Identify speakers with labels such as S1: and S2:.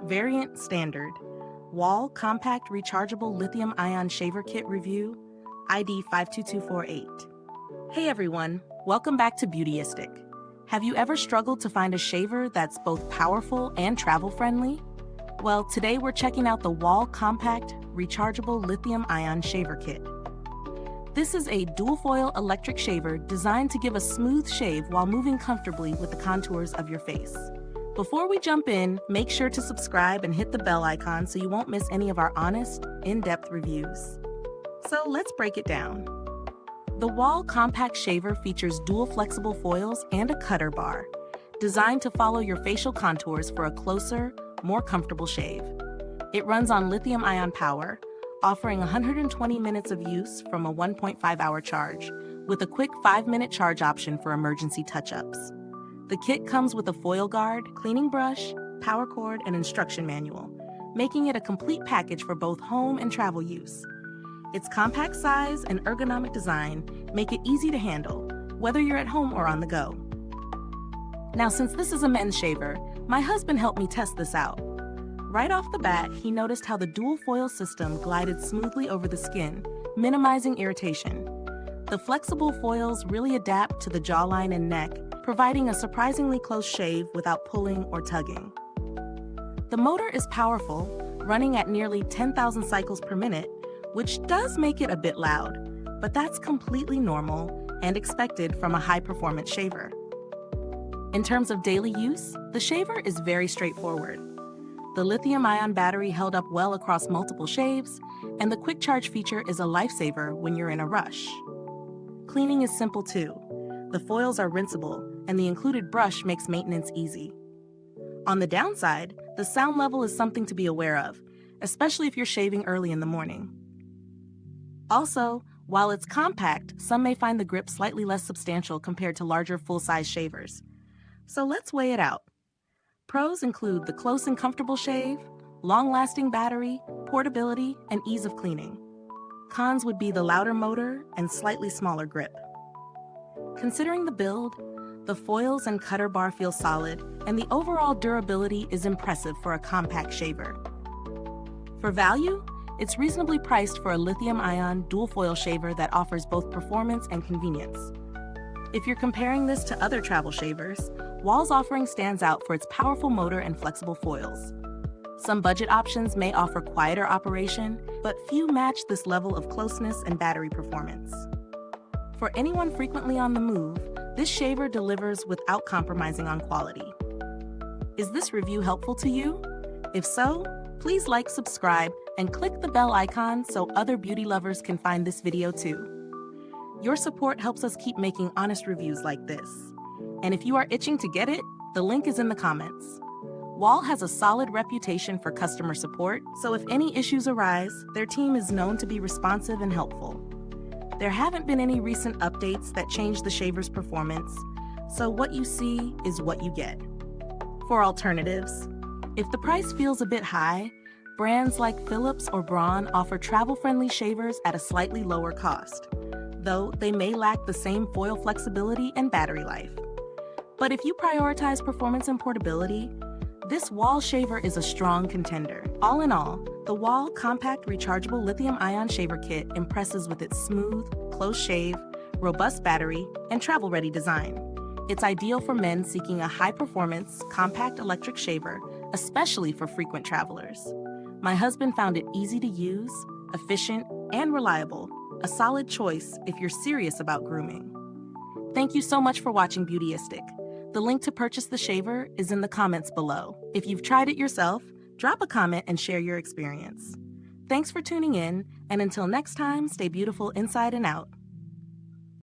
S1: Variant Standard, Wahl Compact Rechargeable Lithium-ion Shaver Kit Review, ID 52248. Hey everyone, welcome back to Beautyistic. Have you ever struggled to find a shaver that's both powerful and travel-friendly? Well, today we're checking out the Wahl Compact Rechargeable Lithium-ion Shaver Kit. This is a dual-foil electric shaver designed to give a smooth shave while moving comfortably with the contours of your face. Before we jump in, make sure to subscribe and hit the bell icon so you won't miss any of our honest, in-depth reviews. So let's break it down. The Wahl Compact Shaver features dual flexible foils and a cutter bar, designed to follow your facial contours for a closer, more comfortable shave. It runs on lithium-ion power, offering 120 minutes of use from a 1.5-hour charge, with a quick 5-minute charge option for emergency touch-ups. The kit comes with a foil guard, cleaning brush, power cord, and instruction manual, making it a complete package for both home and travel use. Its compact size and ergonomic design make it easy to handle, whether you're at home or on the go. Now, since this is a men's shaver, my husband helped me test this out. Right off the bat, he noticed how the dual foil system glided smoothly over the skin, minimizing irritation. The flexible foils really adapt to the jawline and neck, providing a surprisingly close shave without pulling or tugging. The motor is powerful, running at nearly 10,000 cycles per minute, which does make it a bit loud, but that's completely normal and expected from a high-performance shaver. In terms of daily use, the shaver is very straightforward. The lithium-ion battery held up well across multiple shaves, and the quick charge feature is a lifesaver when you're in a rush. Cleaning is simple too. The foils are rinseable, and the included brush makes maintenance easy. On the downside, the sound level is something to be aware of, especially if you're shaving early in the morning. Also, while it's compact, some may find the grip slightly less substantial compared to larger full-size shavers. So let's weigh it out. Pros include the close and comfortable shave, long-lasting battery, portability, and ease of cleaning. Cons would be the louder motor and slightly smaller grip. Considering the build, the foils and cutter bar feel solid, and the overall durability is impressive for a compact shaver. For value, it's reasonably priced for a lithium-ion dual-foil shaver that offers both performance and convenience. If you're comparing this to other travel shavers, Wahl's offering stands out for its powerful motor and flexible foils. Some budget options may offer quieter operation, but few match this level of closeness and battery performance. For anyone frequently on the move, this shaver delivers without compromising on quality. Is this review helpful to you? If so, please like, subscribe, and click the bell icon so other beauty lovers can find this video too. Your support helps us keep making honest reviews like this. And if you are itching to get it, the link is in the comments. Wahl has a solid reputation for customer support, so if any issues arise, their team is known to be responsive and helpful. There haven't been any recent updates that change the shaver's performance, so what you see is what you get. For alternatives, if the price feels a bit high, brands like Philips or Braun offer travel-friendly shavers at a slightly lower cost, though they may lack the same foil flexibility and battery life. But if you prioritize performance and portability, this Wahl shaver is a strong contender. All in all, the Wahl Compact Rechargeable Lithium-ion Shaver Kit impresses with its smooth, close shave, robust battery, and travel-ready design. It's ideal for men seeking a high-performance, compact electric shaver, especially for frequent travelers. My husband found it easy to use, efficient, and reliable, a solid choice if you're serious about grooming. Thank you so much for watching Beautyistic. The link to purchase the shaver is in the comments below. If you've tried it yourself, drop a comment and share your experience. Thanks for tuning in, and until next time, stay beautiful inside and out.